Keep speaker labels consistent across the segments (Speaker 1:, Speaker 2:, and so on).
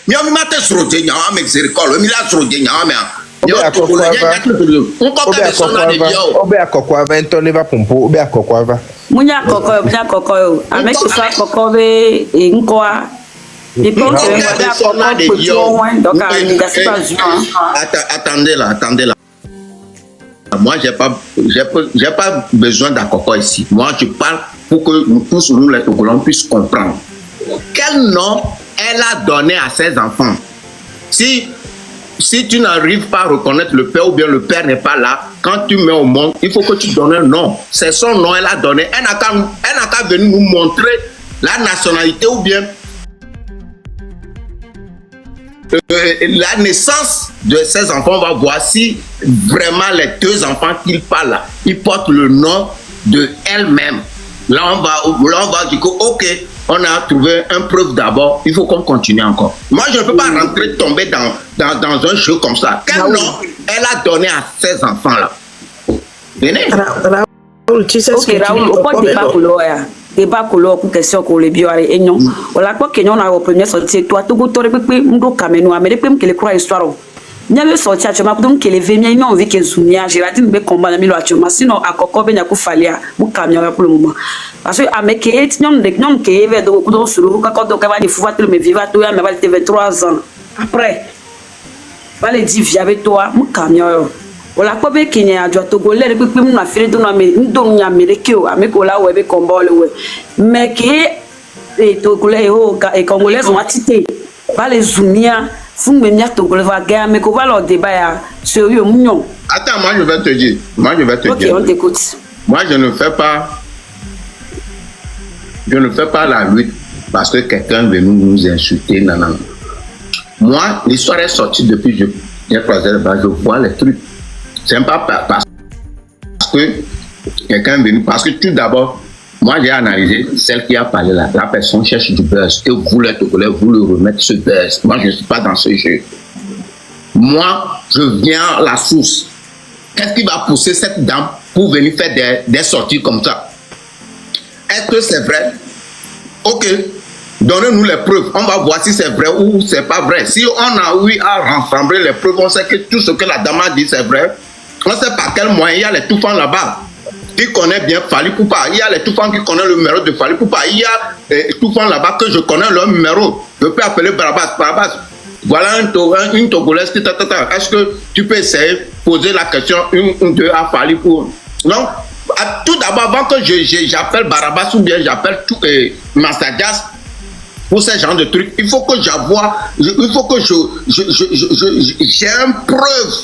Speaker 1: mi mate sroje nya me zirikolo mi la sroje nya me
Speaker 2: obe akokwava ntoni va pompo obe akokwava
Speaker 3: munya koko ame que ça koko be inkoa et donc
Speaker 1: attendez là. Moi, j'ai pas besoin d'Akoko ici. Moi, je parle pour que nous tous, nous les Togolais, puissions comprendre. Quel nom elle a donné à ses enfants? Si tu n'arrives pas à reconnaître le père ou bien le père n'est pas là, quand tu mets au monde, il faut que tu donnes un nom. C'est son nom, elle a donné. Elle n'a qu'à venir nous montrer la nationalité ou bien la naissance de ses enfants. On va voir si vraiment les deux enfants qu'il parle là, ils portent le nom de elle-même. Là on va dire que ok, on a trouvé un preuve d'abord, il faut qu'on continue encore. Moi je ne peux pas rentrer, tomber dans un jeu comme ça. Quel nom elle a donné à ses enfants là? Venez.
Speaker 3: Raoul, tu sais ce que tu débat couleur pour question qu'on les bioare et non voilà quoi que non a au premier sorti toi tout goûter pépé ndo kameno amé pépé que les croix histoire nya be sorti actuellement donc que les vemia non veut que zumia j'ai dit be combat na milo actuellement sinon akoko be nya ku falia mu kamio pour le moment parce que amé que non de non que veut donc do suru ka ko do ka va ni fouva tout me viva tout ya me va te 23 ans après va les dire via avec toi mu kamio voilà quoi be Kenya doit Togolais depuis que nous a fait tout na me ndong nya américain ame ko la webe combat le mais que les Togolais et Congolais ont attité va les zoomia fou me nya Togolais va gagner mais ko va leur débat ya sérieux mignon.
Speaker 1: Attends, moi je vais te dire.
Speaker 3: OK, on t'écoute.
Speaker 1: Moi je ne fais pas la lutte parce que quelqu'un veut nous insulter non. Moi l'histoire est sortie depuis j'ai croisé là-bas, je vois les trucs. C'est pas parce que quelqu'un est venu, parce que tout d'abord, moi j'ai analysé celle qui a parlé là, la personne cherche du buzz, que vous les Togolais, vous le remettez ce buzz. Moi je ne suis pas dans ce jeu. Moi je viens à la source. Qu'est-ce qui va pousser cette dame pour venir faire des sorties comme ça? Est-ce que c'est vrai? Ok, donnez-nous les preuves, on va voir si c'est vrai ou c'est pas vrai. Si on a eu à rassembler les preuves, on sait que tout ce que la dame a dit c'est vrai. On ne sait par quel moyen. Il y a les Toufans là-bas qui connaissent bien Fally Poupa. Il y a les Toufans qui connaissent le numéro de Fally Poupa. Il y a les Toufans là-bas que je connais leur numéro. Je peux appeler Barabas. Voilà une Togolaise qui t'attend. Est-ce que tu peux essayer de poser la question une ou deux à Fally Poupa? Non. Tout d'abord, avant que j'appelle Barabas ou bien j'appelle Massagas pour ce genre de trucs, il faut que j'avoue, il faut que j'ai une preuve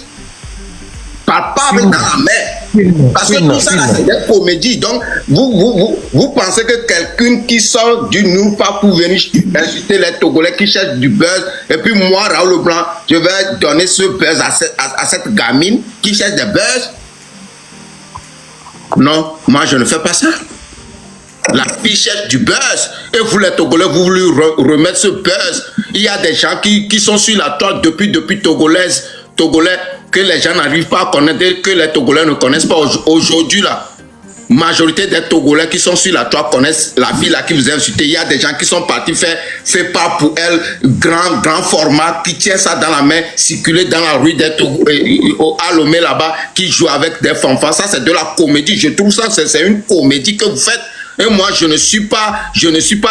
Speaker 1: palpable dans la mer. Parce que tout ça là, c'est des comédies. Donc, vous pensez que quelqu'un qui sort du nulle part pour venir insulter les Togolais qui cherchent du buzz, et puis moi, Raoul Leblanc, je vais donner ce buzz à cette gamine qui cherche des buzz? Non, moi je ne fais pas ça. La fille cherche du buzz et vous les Togolais, vous voulez remettre ce buzz. Il y a des gens qui sont sur la toile depuis Togolais, que les gens n'arrivent pas à connaître, que les Togolais ne connaissent pas aujourd'hui là. Majorité des Togolais qui sont sur la toile connaissent la fille là qui vous a insulté. Il y a des gens qui sont partis faire part pour elle, grand format, qui tient ça dans la main, circuler dans la rue des Togolais, à Lomé là-bas, qui joue avec des fanfares. Ça c'est de la comédie. Je trouve ça c'est une comédie que vous faites. Et moi je ne suis pas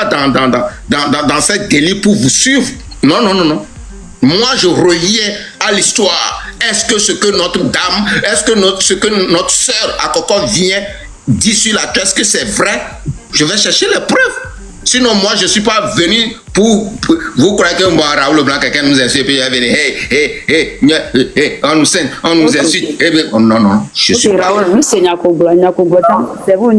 Speaker 1: dans cette délire pour vous suivre. Non. Moi je reliais à l'histoire. Est-ce que ce que notre dame, ce que notre sœur Akoko vient dit sur la tête, est-ce que c'est vrai? Je vais chercher les preuves. Sinon, moi, je ne suis pas venu pour... Vous croyez que moi, Raoul Leblanc, quelqu'un nous insulte, puis il va venir, hey, on nous saigne, on nous insulte. Eh bien, oh, non, je suis pas...
Speaker 3: Raoul, nous, c'est Nyakobla, c'est vous,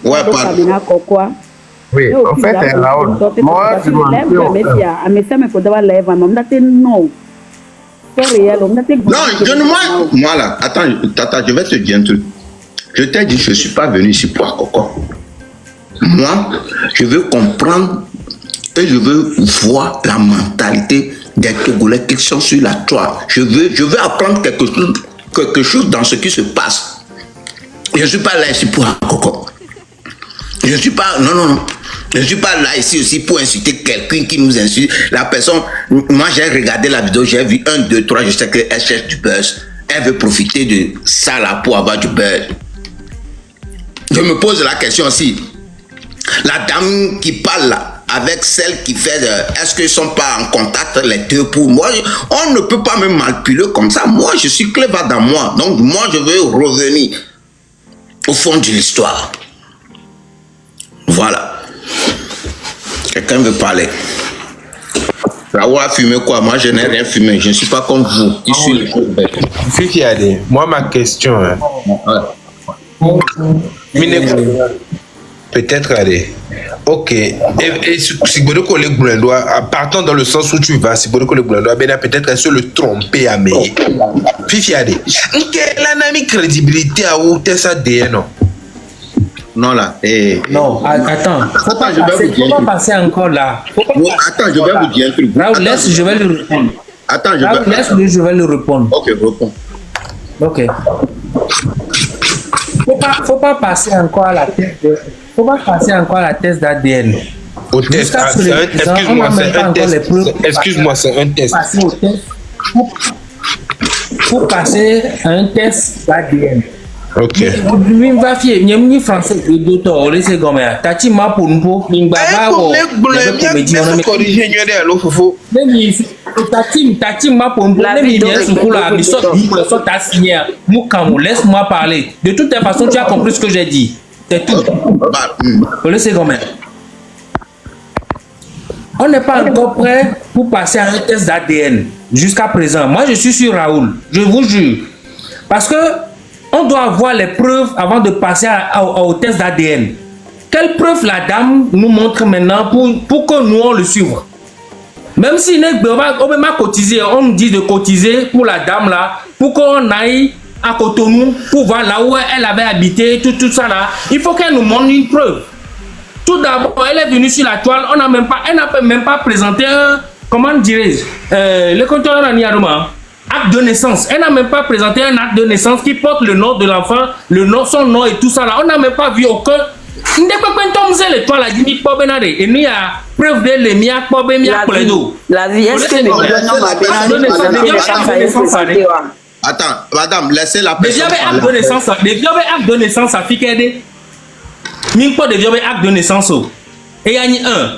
Speaker 1: Ouais, pardon.
Speaker 2: Oui, en fait, Raoul, moi, je
Speaker 1: non, moi là, attends, Tata, je vais te dire un truc. Je t'ai dit, je ne suis pas venu ici pour Akoko. Moi, je veux comprendre et je veux voir la mentalité des Togolais qui sont sur la toile. Je veux apprendre quelque chose dans ce qui se passe. Je ne suis pas là ici pour Akoko. Je ne suis pas... Non. Je ne suis pas là ici aussi pour insulter quelqu'un qui nous insulte. La personne, moi j'ai regardé la vidéo, j'ai vu 1, 2, 3, je sais qu'elle cherche du buzz. Elle veut profiter de ça là pour avoir du buzz. Je me pose la question aussi. La dame qui parle là, avec celle qui fait, est-ce qu'ils ne sont pas en contact les deux pour moi? On ne peut pas me manipuler comme ça. Moi, je suis clever dans moi. Donc, moi, je veux revenir au fond de l'histoire. Voilà. Quelqu'un veut parler. Raoul a fumé quoi? Moi, je n'ai rien fumé. Je ne suis pas comme vous. Qui suis le
Speaker 2: Fifi Adé, moi, ma question. Peut-être aller. Ok. Et si vous voulez partant dans le sens où tu vas, si vous voulez peut-être se le tromper à mes. Fifi Adé. Quelle a crédibilité à où t'es ça non?
Speaker 1: Non, là.
Speaker 4: Non, attends. Faut pas passer encore là.
Speaker 1: Attends, je vais vous dire un truc.
Speaker 4: Raoul, laisse, je vais lui répondre.
Speaker 1: Attends,
Speaker 4: laisse-lui, je vais lui répondre.
Speaker 1: Ok, réponds.
Speaker 4: Ok. Faut pas passer encore à la tête de... Faut pas passer encore à la test d'ADN.
Speaker 2: Au test, excuse-moi, c'est un test.
Speaker 4: Pour passer à un test d'ADN.
Speaker 2: Ok.
Speaker 4: Lui va fier, ni français de docteur, laissez gomme. Tati ma pour nous, baba o. Tati ma pour nous, laisse-moi parler. De toute façon, tu as compris ce que j'ai dit. C'est tout. Laissez gomme. On n'est pas encore prêt pour passer à un test d'ADN jusqu'à présent. Moi, je suis sur Raoul, je vous jure. Parce que on doit avoir les preuves avant de passer au test d'ADN. Quelle preuve la dame nous montre maintenant pour que nous on le suive? Même si on m'a cotisé, on nous dit de cotiser pour la dame là, pour qu'on aille à Cotonou, pour voir là où elle avait habité, tout ça là. Il faut qu'elle nous montre une preuve. Tout d'abord, elle est venue sur la toile, elle n'a même pas présenté un, comment dirais-je, le compteur en Niaruma. Acte de naissance. Elle n'a même pas présenté un acte de naissance qui porte le nom de l'enfant, son nom et tout ça là. On n'a même pas vu aucun. Il n'y a pas de l'étoile à Jimmy Pobenade. Et nous, il y a preuve de l'émia Pobemia Pledo.
Speaker 3: La vie, est-ce que les
Speaker 1: attends, madame, laissez la personne.
Speaker 4: Les vieux actes de naissance à Fikede. Mille pas de vieux actes de naissance. Et il y a un.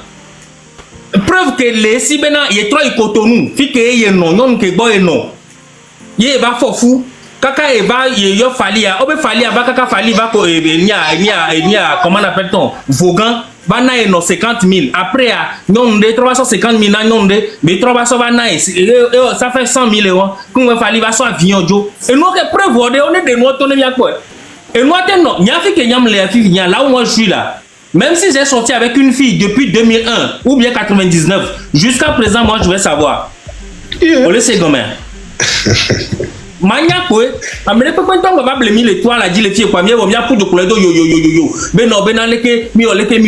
Speaker 4: Preuve que les si maintenant il est trop Cotonou, fi que il non non que boy non. Il va fou. Kaka il va il fali a, obe fali a va kaka fali va ko nia comment on appelle-t-on Vogan va na no 50 000 après a non de 350 000 na non de mais 300 va na ça fait 100 000 euros. Qu'on fali va so avion jo. Et nous que preuve on est de nous tourner bien quoi. Et nous non, nia fi que nyam le fi nia là où moi je suis là. Même si j'ai sorti avec une fille depuis 2001 ou bien 99, jusqu'à présent, moi, je vais savoir. On le sait comment. Mania quoi? Amène pas quand on va blâmer les toits, la dit les filles quoi, mais on vient pour de couleur yo. Mais non, ben aleke, mi oleke.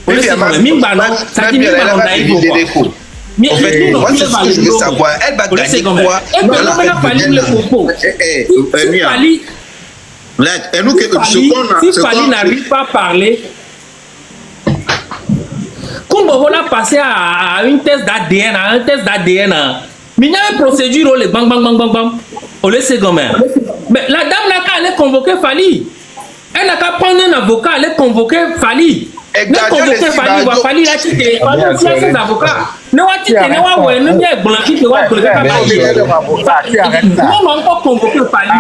Speaker 4: On le sait comment. Mimba non, ça dit mimba non d'ailleurs quoi. Mais moi, c'est ce que je veux savoir. Elle va gagner quoi? Elle va falloir le propos. Si Fali n'arrive pas à parler. Quand on va passer à une test d'ADN, mais il y a une procédure, les bang. On le sait comment. Mais la dame n'a qu'à aller convoquer Fali. Elle n'a qu'à prendre un avocat, aller convoquer Fali. Mais convoquer Fali, va Fali là, tu t'es pas ses avocats. Ne va-tu te ne bien blanchi, tu vas bloquer pas. On va encore convoquer Fali.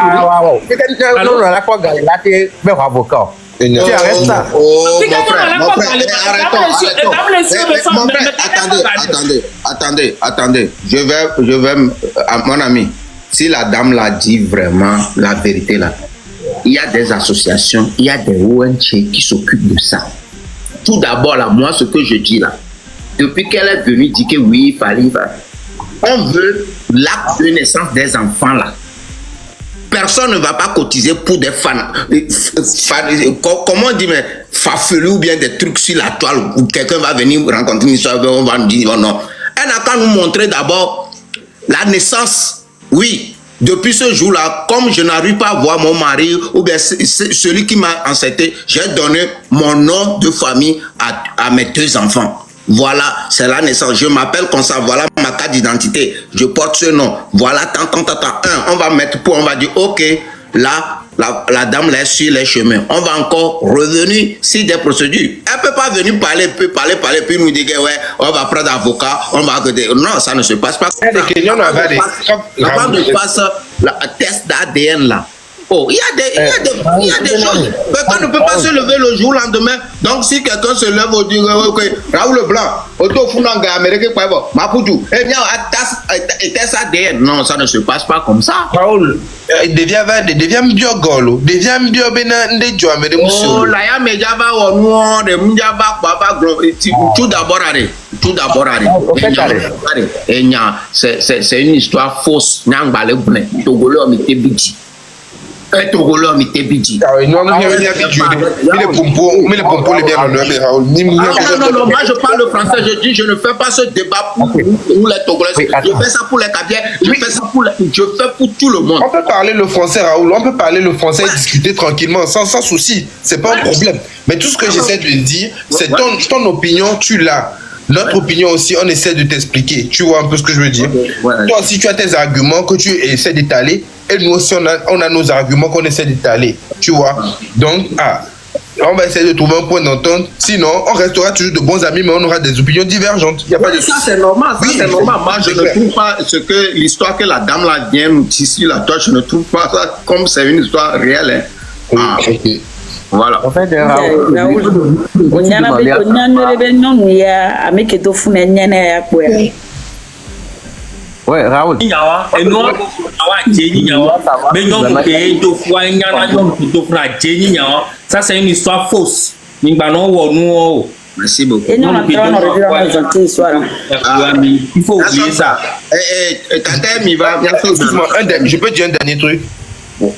Speaker 4: Alors, on a quoi gagner là, tu es avocat.
Speaker 1: Tu arrêtes ça. Attendez. Je vais, mon ami, si la dame l'a dit vraiment la vérité là, il y a des associations, il y a des ONG qui s'occupent de ça. Tout d'abord là, moi ce que je dis là, depuis qu'elle est venue dire que oui, il fallait, on veut l'acte de naissance des enfants là. Personne ne va pas cotiser pour des fans, comment on dit, mais farfelus ou bien des trucs sur la toile où quelqu'un va venir rencontrer une histoire, on va nous dire oh non. Elle n'a qu'à nous montrer d'abord la naissance, oui, depuis ce jour-là, comme je n'arrive pas à voir mon mari ou bien celui qui m'a enceinté, j'ai donné mon nom de famille à mes 2 enfants. Voilà, c'est la naissance. Je m'appelle comme ça. Voilà ma carte d'identité. Je porte ce nom. Voilà, on va mettre on va dire, ok, là, la dame là sur les chemins. On va encore revenir sur des procédures. Elle peut pas venir parler, puis nous dire, ouais, on va prendre avocat, on va... Non, ça ne se passe pas. Avant de passer le test d'ADN là, oh, il y a des choses. On ne peut pas se lever le jour lendemain. Donc, si quelqu'un se lève au dire, ok, Raoul Leblanc, Auto Funanga, Américain, Maputo, eh bien, test ADN. Non, ça ne se passe pas comme ça.
Speaker 2: Raoul, devient Mdiogolo, devient Mdiobena Ndejo,
Speaker 1: oh, là, il y a Medjaba, on de Mdjaba, Baba, tout d'abord, c'est une histoire fausse. N'angbalé, Togolo, Mitebiti. Togolo, Mitebiti.
Speaker 2: Non, moi je
Speaker 1: parle le français, je dis, je ne fais pas ce débat pour les Togolais. Je fais ça pour les Cabiens, je fais pour tout le monde.
Speaker 2: On peut parler le français, Raoul, on peut parler le français et discuter tranquillement, sans souci, c'est pas un problème. Mais tout ce que j'essaie de dire, c'est ton opinion, tu l'as. Notre opinion aussi, on essaie de t'expliquer. Tu vois un peu ce que je veux dire? Toi aussi, tu as tes arguments que tu essaies d'étaler. Et nous aussi, on a nos arguments qu'on essaie d'étaler. Tu vois? Donc, on va essayer de trouver un point d'entente. Sinon, on restera toujours de bons amis, mais on aura des opinions divergentes. Y a pas de...
Speaker 1: Ça, c'est normal. Moi, je ne trouve pas l'histoire que la dame là vient nous ici, la toi, je ne trouve pas ça comme c'est une histoire réelle. Hein.
Speaker 2: Okay.
Speaker 1: Voilà.
Speaker 3: En fait,
Speaker 5: ouais, Raoul.
Speaker 4: Et nous, ça, c'est une histoire fausse.
Speaker 1: Merci beaucoup.
Speaker 3: Il
Speaker 4: faut oublier ça.
Speaker 2: Je peux dire un dernier truc.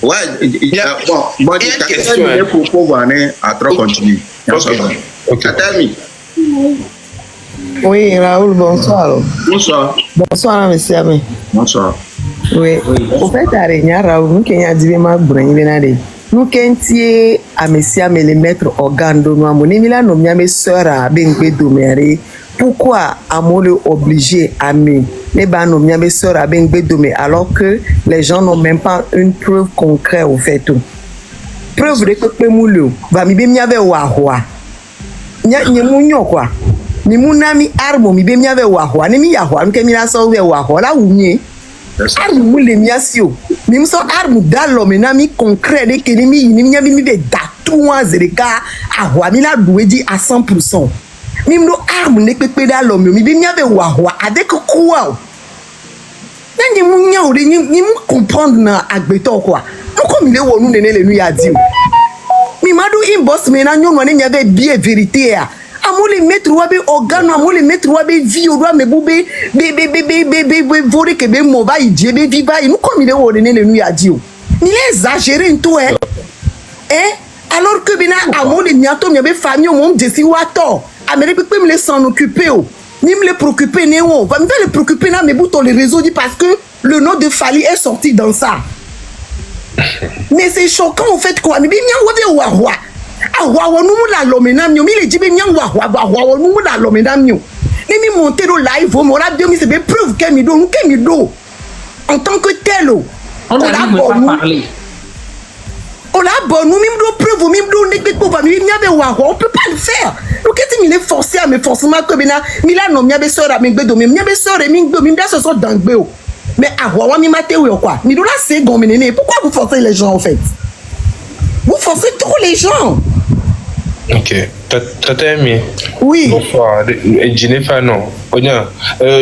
Speaker 1: Ouais, il y a une question pour à trop continuer.
Speaker 6: Oui, Raoul, bonsoir.
Speaker 1: Bonsoir.
Speaker 6: Bonsoir, monsieur Amé.
Speaker 1: Bonsoir.
Speaker 6: Oui. Au fait, Raoul, nous qui nous qui à monsieur Amé les maîtres organes de nous, nous avons sœur à Bengbe Doméré. Pourquoi Amole obligé à nous mes sœurs à Bengbe Domé alors que les gens n'ont même pas une preuve concrète au fait tout. Preuve de que moulou va mi be mi ave wahwa. Nya munyo kwa. Ni munami armo mi be mi ave wahwa. Ni mi yahwa nke mi na so we wahwa la wunye. Armo mule mi asio. Mi mso armo dalo me na mi concret de ke ni mi nya mi be datu wa zereka ahwa mi la dueji à 100%. Mi mdo armo ne pepe dalo mi be mi ave wahwa avec quoi. Ni munya o de ni comprendre na agbeto kwa. Comme il est où nous les lui a dit. Mi madu inbox me na nyonu ne avait bien vérité a. Amole mettre wa be organe amole mettre wa be vie o doit me boube be vore ke be mo ba idie be viva nous comme il est où ne lui a dit. Il est exagéré en tout hein. Alors que bina amole miato mi be famille mon desi wato. Amérique peut me s'en occuper o. Ni me les préoccuper ne o. Va me faire les préoccuper na me bouton les réseaux dit parce que le nom de Fali est sorti dans ça. Mais c'est choquant en fait quoi. Mais bien wa wa wa nous la lomenam mi le dit bien wa nous la lomenam ni mi monter au live mo la bien mi c'est preuve que mi do en tant que tel
Speaker 4: on a parlé.
Speaker 6: On a bon nous mi do preuve mi do ne peut pas mi ave wa on peut pas le faire. Donc qu'est-ce qu'il est forcé à me forcément que bina mi la no mi ave sœur à mi gbedo mi ave sœur et mi bien ce sont dans gbeo. Mais à mi maté ou quoi? Mi do la c'est gomenene. Pourquoi vous forcez les gens en fait? Vous forcez trop les gens.
Speaker 2: Ok. T'as aimé?
Speaker 6: Oui.
Speaker 2: Bonsoir. Jennifer, non.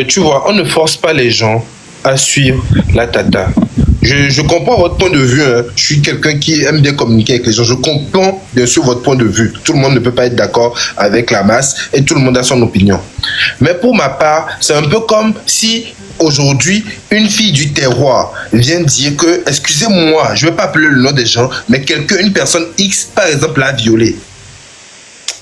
Speaker 2: Tu vois, on ne force pas les gens à suivre la tata. Je comprends votre point de vue. Hein. Je suis quelqu'un qui aime bien communiquer avec les gens. Je comprends bien sûr votre point de vue. Tout le monde ne peut pas être d'accord avec la masse et tout le monde a son opinion. Mais pour ma part, c'est un peu comme si aujourd'hui, une fille du terroir vient dire que, excusez-moi, je ne vais pas appeler le nom des gens, mais une personne X, par exemple, l'a violée.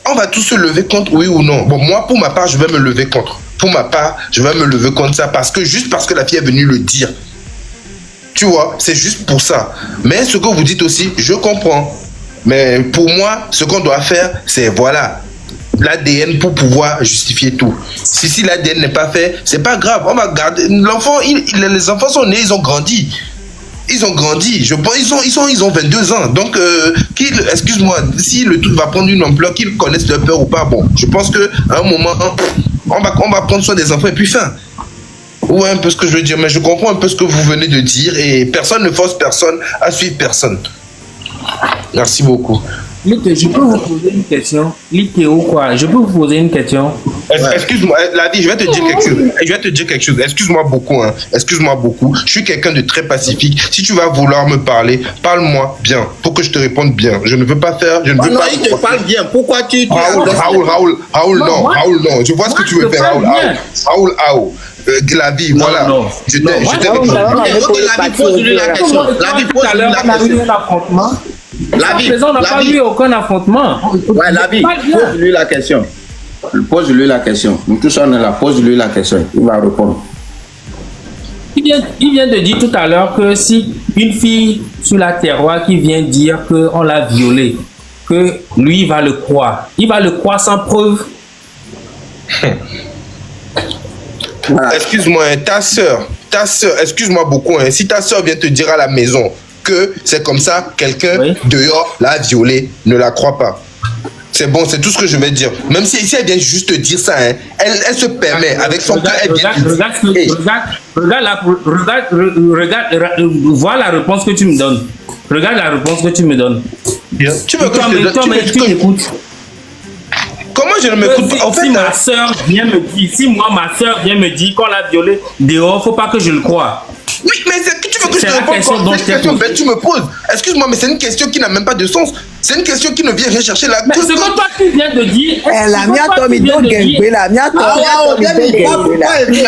Speaker 2: On va tous se lever contre, oui ou non. Bon, moi, pour ma part, je vais me lever contre. Pour ma part, je vais me lever contre ça juste parce que la fille est venue le dire. Tu vois, c'est juste pour ça. Mais ce que vous dites aussi, je comprends. Mais pour moi, ce qu'on doit faire, c'est voilà, l'ADN pour pouvoir justifier tout. Si l'ADN n'est pas fait, c'est pas grave. On va garder l'enfant. Les enfants sont nés, ils ont grandi. Ils ont grandi. Je pense ils ont 22 ans. Donc, excuse-moi, si le truc va prendre une ampleur, qu'ils connaissent leur peur ou pas, bon, je pense que à un moment, on va prendre soin des enfants et puis fin. Ouais, un peu ce que je veux dire, mais je comprends un peu ce que vous venez de dire et personne ne force personne à suivre personne. Merci beaucoup.
Speaker 4: Lité, je peux vous poser une question. Lité ou quoi? Je peux vous poser une question.
Speaker 2: Excuse-moi, Lavi, je vais te dire quelque chose. Excuse-moi beaucoup, hein. Excuse-moi beaucoup. Je suis quelqu'un de très pacifique. Si tu vas vouloir me parler, parle-moi bien pour que je te réponde bien. Je ne veux pas faire. Je ne veux
Speaker 1: non,
Speaker 2: pas.
Speaker 1: il te parle bien. Pourquoi tu.
Speaker 2: Raoul, non. Je vois ce que tu veux faire, Raoul. Lavi, voilà. Je t'ai répondu.
Speaker 1: Lavi, pose-lui la question. Lavi, pose-lui la question.
Speaker 4: On n'a pas eu aucun affrontement.
Speaker 1: Ouais, Lavi, pose-lui la question. Pose-lui la question. Nous tous on est là. Pose-lui la question. Il va répondre.
Speaker 4: Il vient de dire tout à l'heure que si une fille sur la terroir qui vient dire qu'on l'a violée, que lui il va le croire. Il va le croire sans preuve.
Speaker 2: Voilà. Excuse-moi, ta soeur, excuse-moi beaucoup, hein, si ta soeur vient te dire à la maison que c'est comme ça, quelqu'un dehors l'a violée, ne la crois pas. C'est bon, c'est tout ce que je vais dire. Même si elle vient juste te dire ça, hein, elle se permet, avec son cœur, elle vient
Speaker 4: Vois la réponse que tu me donnes. Regarde la réponse que tu me donnes.
Speaker 2: Tu veux que je te
Speaker 4: m'écoutes.
Speaker 2: Comment je ne m'écoute pas? En fait,
Speaker 4: si ma soeur vient me dire, ma soeur vient me dire qu'on l'a violée dehors, faut pas que je le croie.
Speaker 2: Oui, mais tu veux que je te réponde? C'est une question bête, tu me poses. Excuse-moi, mais c'est une question qui n'a même pas de sens. C'est une question qui ne vient rien chercher là.
Speaker 4: Mais ce que toi tu viens de dire.
Speaker 6: La mienne tombe dans le la mienne tombe
Speaker 1: pas élevé.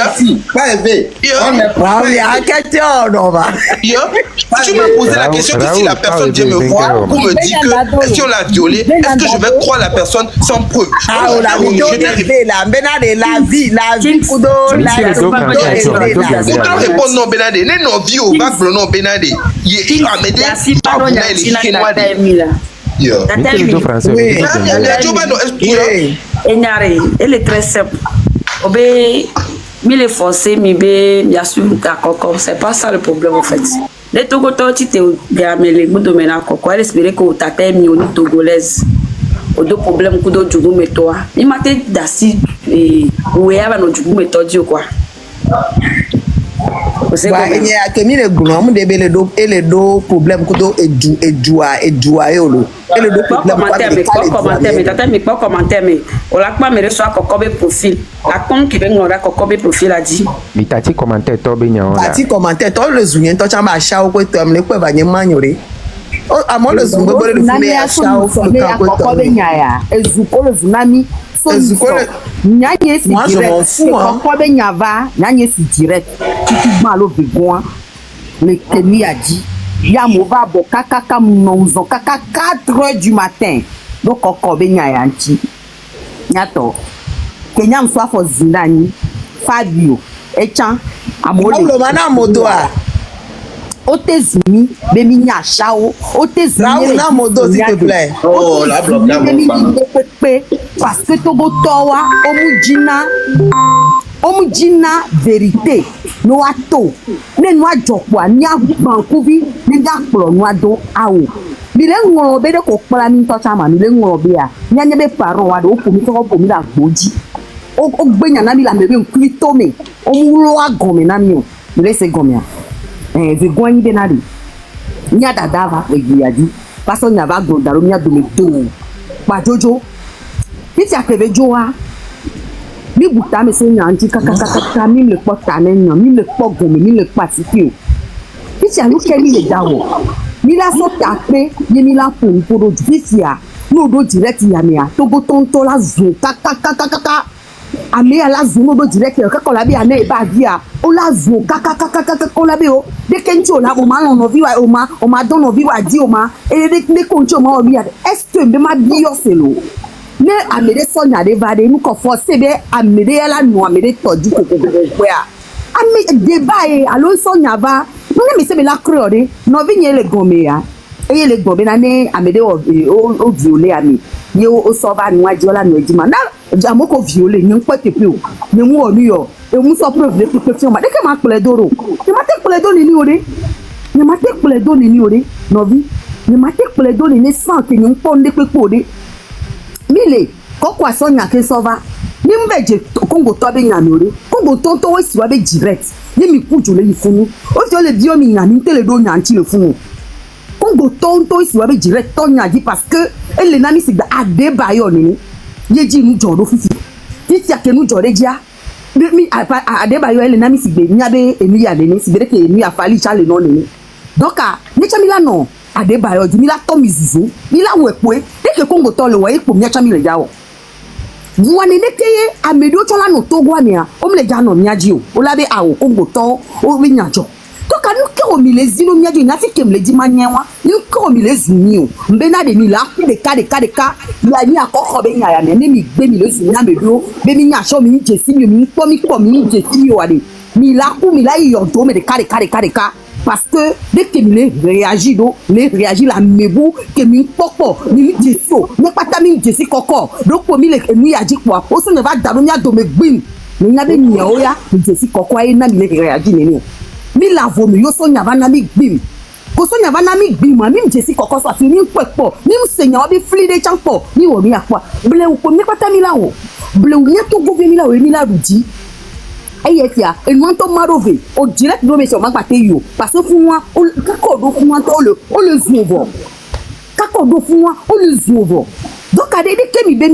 Speaker 2: Tu m'as posé la question que si la personne vient me voir pour me dire que si on l'a violée, est-ce que je vais croire la personne sans preuve?
Speaker 6: La vie,
Speaker 2: répondre non, Benade. Non, vieux, bac non, Benade.
Speaker 3: Elle est très simple. Mais forcé, c'est pas ça le problème en fait. Les Togotans, tu t'es gamé les bouts de ménacor, elle espérait que tu t'as mis au togolaise. Au deux problèmes, coup de djougou, mais toi. Il m'a dit d'assis et où est à nos djougou, mais toi, quoi.
Speaker 6: Il y a que les grands et les deux problèmes et le deux
Speaker 3: commentaire, mais pas commentaire, mais on l'a pas mais reçoit cocobe profil. La con qui vient on a cocobe profil a dit.
Speaker 5: Mais t'as dit commentaire, toi, Bignon.
Speaker 6: T'as dit commentaire, toi, le zouen, toi, tu as ma chao, quoi, tu as amené quoi, va y maniorer. Oh, à moi, le zouen, le fumé à chao, le camp,
Speaker 7: le tsunami. Moi, je m'en fous, hein. C'est direct. Tu te mal au besoin. Le Kémy a dit, Yamova, Bokaka, Mounonzo, Kaka, 4h du matin. Donc, Koko, Benyayanti. Yato. Kenyam soit for Zinani, Fabio, Echan, Amole.
Speaker 6: Le mana modoa.
Speaker 7: Otezumi, Beminya Chao, Otezumi,
Speaker 6: na modo, s'il te plaît.
Speaker 1: Oh, la bloque,
Speaker 7: parce que Togo Towa, Omujina, vérité, no ato, ne noa jokwa, nia bankuvi, ne jakplo noa do ao. Bile ngolobe de kokpala ni tochama, bile ngolobe ya, nia nyebe paro wado, opomi la boji. O gbenya na mi la mebe nkwitome, omulo agome na mi o, bile se gomea. Vergonha de nada. Minha dadava, eu passou na vaga da minha dometou. Mas Jojo, se aquele Joa, me botar me sonhar antes, cacacaca, me le porta nenhum, me le pogo, me le pacifico. Se a luz que me dá o, me lá só tape, me lá por o difícil, no do direto e a minha, tô botando lá azul, cacacacaca. A meia la zone do direct ka kola bi ane ba dia o la zo ka kola bi o de kenchi o la o ma no vi wa o ma don no vi wa di o ma e de konchi o ma o bi est ce be ma bi yo selo ne amede sonya de va de nu ko for se be amede la no amede toji ko a ame débat e alo sonya va Nous me semble la créole, non vigne le gomea. Et les gombe na ne amede o violer ami. Ye o sova no adiola no edima. Na jamoko violer nyen kwete pe o. Nyen wo nu yo. E mu so preuve de perfection ma de ke ma pele doro. Ni ma te pele do ni ore. Ni ma te pele do ni ore. No vi. Ni ma te pele do ni sans que nyen ponde pe po de. Mile kokwa so nya ke sova. Ni mbeje kongo to be nya mi ore. Kongo to we si wa be direct. Ni mi ku jole yi funu. O jo le bio mi nya ni tele do nya nti le funu. Kongo tonto isi wabe direct tonya di parce que elle nami sigba Adebayo ni yeji nu jodo fifi titi akenu jode dia mi Adebayo elle nami sigbe nyabe Emilia ni sigbe ke emi afali chale no ni donc ni chamila no Adebayo di mi la to mizuzu mi la wepoe e ke Kongo to le wa epo mi chamile jawo vuani nekeye amedo chola no togo ania o mle jano miaji o labe awo Kongo to o mi nyajo donc nous que les zino mia di na fi kem le di manyewa nous que les zunio mbena de mi la ku de ka la ni akoko be nya ya ne mi gbe mi le zunya medo be mi nya so mi jesi mi po mi jesi mi wa de mi la ku mi la yo do me de ka parce que dès que mi réagit la mebu que mi popo mi jeso ne pata mi jesi koko donc pour mi le mi ya di kwa o so ne va da nya do me gbin mi nya be nya o ya mi jesi koko ai na mi le réagit ne mi la vomi yo so nya vana mi gbim ko so nya vana mi gbim ma mi jesi koko so afi mi pepo mi msenya obi fli de champo mi wo mi akwa ble u ko mi pata mi la wo ble u nya to go mi la wo mi la ruji eyetia enu to marove o direct do me so ma pate yo parce que fun wa o kako do fun wa to le zuovo kako do fun wa o le zuovo donc ade de kemi be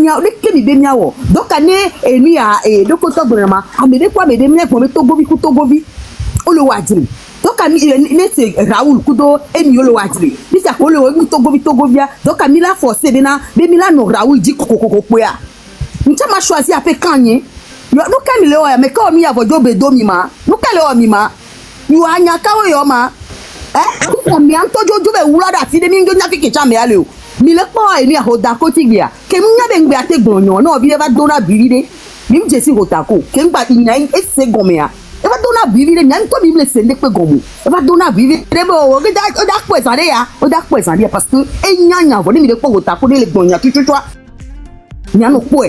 Speaker 7: mia wo donc ane enu ya do ko to gbonama amede kwa me de mi ko me to gobi le wadri donc ami nete Raoul kudo emi le wadri bi sa ko le wo togo bia donc ami la forcer bena be mi la no Raoul di kokoko poya ncha ma choisir après kanye yo no kan le o ya me ka mi avo do be do mi ma no ka le o mi ma yo anya ka wo yo ma ko mi an to jojo be wura da ti de mi njo nya fi ke cha me ale o mi le po emi a hoda ko ti bia ke mi nya be ngbe ategbon yo no bi le va do na biride mi jesi hotako ke ngba inya e se gomea eva dona vivre nyan to bible sende pe gomu eva dona vivre bo o da po esare ya parce que enyanya vo ni mi de po ta ko de le gbonya tututua nyanu po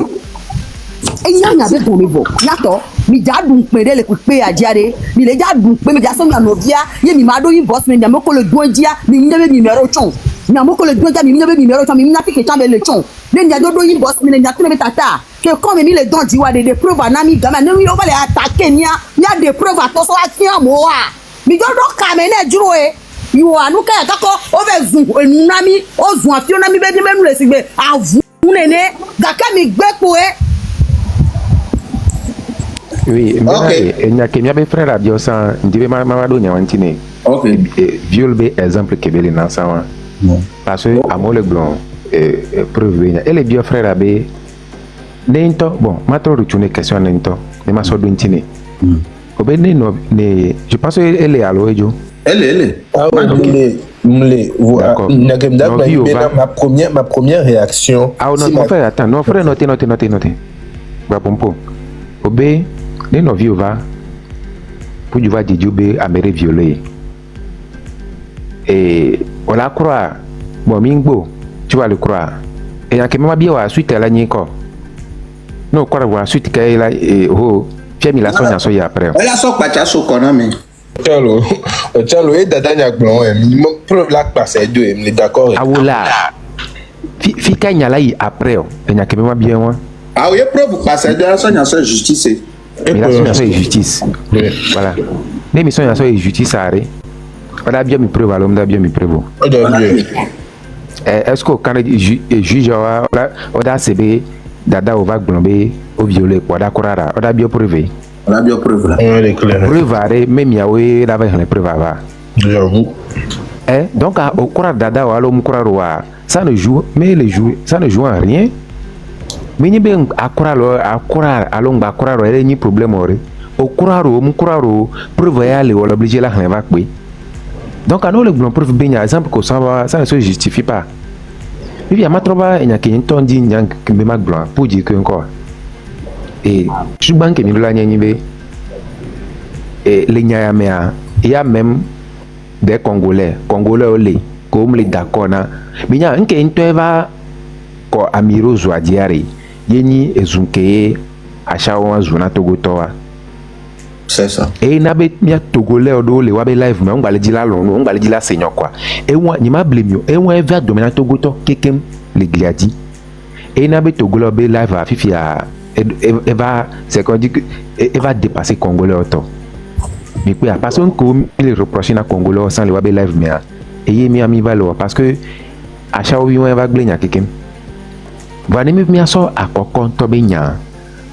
Speaker 7: enyanya be gomi vo yato mi ja dun pe de le pe ajare mi le ja dun pe mi ja so mi anovia ye mi ma do yin boss mi nyamo ko le duonjia mi ndebe mi mero chon nyamo ko le duonjia mi ndebe mi mero chon mi na fi ke chambe le chon ne nya do yin boss mi nya tene betata que comme mi le don diwa de preuve anami gama ne mi o va le attaquer nya des preuves à ton soit tiens moi mi do kamene juro you anu ka kako o ve zun enami o zun afi onami be ni menu le sigbe avu nene gaka mi gbe po
Speaker 5: oui mais il y a que mi frère bio sans ndibe ma do nya wantine OK viol be exemple que beli na sawa parce que amole blon preuve nya et les bio frère abe nento bon ma trop retourner question nento mais ma so do ntine Obéné no ne je pense elle est à l'oejo.
Speaker 2: Elle est. Ah oui, ma première réaction.
Speaker 5: Ah non, mon frère, attends, non frère, notez. Bah pompo. Obé, ne no viu va. Pour du va djubé améré violé. Et on la croit. Bon mingbo, tu vas le croire. Et y a que même bien wa suite à la nyiko. Non, quoi voir suite qu'elle là et oh Pierre mi la sonya so ya après.
Speaker 1: Elle a so pacha so kona me.
Speaker 2: Chalo et dadanya glon minimum preuve la passe deux me d'accord.
Speaker 5: Ah voilà. Fi kanya la yi après o. Enya ke me bien wa.
Speaker 1: Ah oui, preuve passe deux sonya so justice.
Speaker 5: Et la sonya so justice. Voilà. Mais mi sonya so justice aré. On a bien mi preuve alors on a bien mi preuve. Est-ce que quand juge on a CB dada o va glomber au violer quoi d'accord ara on a bien preuve
Speaker 1: là
Speaker 5: preuve aré même yawe la va les preuve va
Speaker 2: j'avoue
Speaker 5: donc au croire dada o alo mukura roa ça ne joue mais les joue ça ne joue en rien mais ni ben akura alo ngba akura ro ele ni problème ore o croire o mukura ro preuve ya le wala obligé la va pe donc alors le glom preuve ben exemple que ça ne se justifie pas. Il y a ma troba et il y a qui n'entend dit n'y a que me blanc pour dire que encore et je banque mi la n'y et les n'y a mais il y a même des Congolais olé comme les d'accord na minya nke ntova ko amiro zoadiare yeni ezunke achawa zuna togotoa
Speaker 1: c'est ça
Speaker 5: et na be mia togolais odo le wabe live mais on va le dire là on va le dire là seigneur quoi et moi ni ma blemio et moi va dominer togoto kekem le gliadi et na be togolais be live à fifi à elle va c'est qu'on dit que elle va dépasser congolais auto mais puis parce qu'on il reproche na congolais sans le wabe live mais et mi ami valo parce que à chaque fois on va glenya kekem va ne mi aso akoko to be nya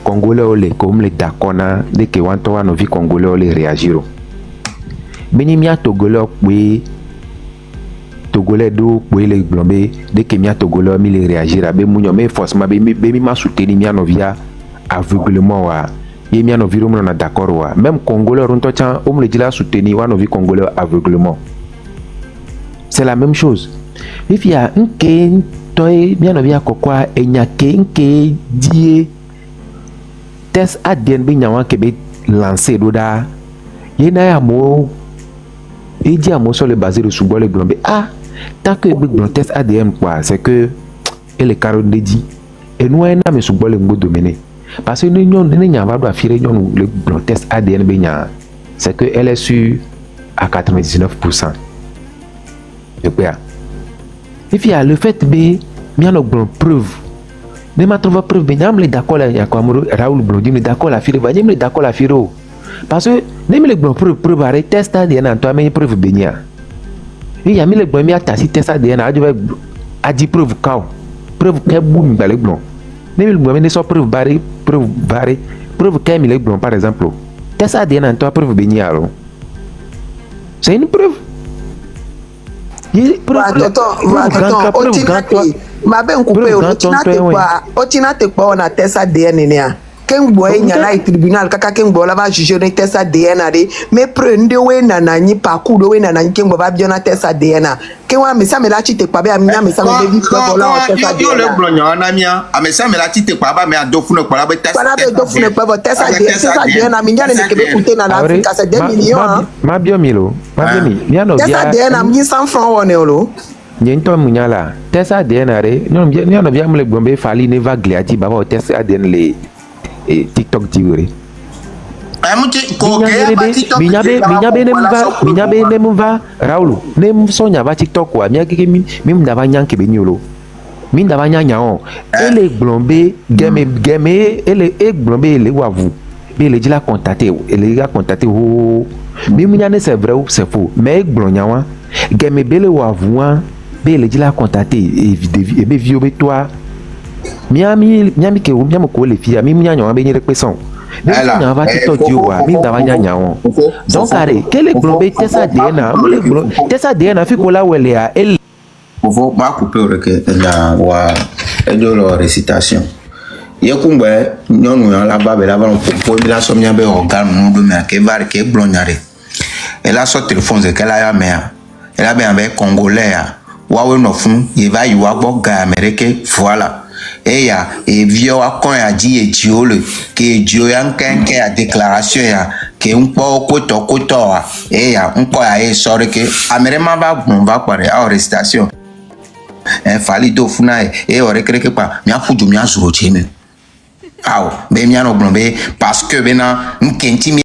Speaker 5: congolais ole comme les dakona de que wanto wa no vi congolais ole réagiro beni mi togolais oui togolais do oui les blombe de que mi togolais mi les réagira be munyo mais forcément be mi ma soutenir mi no via aveuglement wa ye mi no vi ro na d'accord wa même congolais ronto chan on le dit la soutenir wa no vi congolais aveuglement c'est la même chose if ya nke toy mi no via kokwa enyake nke die test ADN bi nyawa ke be lancé doda yena ya mo et dit à moi sur le basé de sous le blombe tant que le test ADN quoi c'est que elle est carotte dit et nous on a mais sous le mot dominé parce que nous n'y a pas de affirmer le test ADN benya c'est que elle est sûre à 99%. Et puis et puis le fait be bien nos preuve ne m'a trouvé preuve benya me d'accord là ya quoi Raoul Blondim me d'accord la fille va me d'accord la fille parce que ne me le preuve arrête test ADN en toi mais preuve benya il y a mis le bon à tassi test ADN a dit preuve quand preuve que boum dans le blanc ne me le bon ne soit preuve barré preuve que le blanc par exemple test ADN en toi preuve benya alors c'est une preuve
Speaker 6: otinate kwa na test ADN nea kengbo enya na tribunal kaka kengbo la va juger ni test ADN ari mais prende we na nanyi parcours we na nanyi kengbo ba biona test ADN kenwa me sa me la chite kwa be amia me sa me devi kwa la test ADN
Speaker 1: yo le blonyo na mia ame sa me la chite kwa ba me adofune kwa la be test
Speaker 6: kwa be dofune kwa test ADN na minya ne kebe kute na Afrika c'est 2 millions
Speaker 5: ma bio milo ma bio mi miano
Speaker 6: test ADN am 100 francs wone olo
Speaker 5: nyento munyala test ADN are nyono bia mle bombe fali ne va gliati baba test ADN le TikTok tigre minyabe ne mva Raoul ne msonya ba TikTok wa mia keke mi mdava nyanke benyolo mi ndava nyanya on ele glombe game ele glombe ele wavu be le dila contacter ele ga contacter ho mi munyane c'est vrai ou c'est faux mais glonya wa game bele wavu wa be le dila contacter et be vio be toi miami ke miamo ko le fia mi munya nyawa be nyere peson ne nya va TikTok dio wa mi ndava nyanya on donc are kele glombe tesa DNA le glombe tesa DNA fi ko la wele a el
Speaker 1: faut pas couper que la wa de leur récitation ye kumbe nyonu ya la ba be la ba po la somnya be organe no do me ke var ke blonyare elle a son téléphone de qu'elle a mea elle a bien avec congolais wa we no fun ye va yiwa gbo ga américain voilà et ya et vieux a kon ya di e diole ke dio ya nkenke a déclaration ya ke unpo koto et ya unpo ya e sorry ke américain va bon va pare a arrestation fali do funa e ore kreke pa mi afudu mi azuro cheme awo be mi ano blombe parce que bena nkenti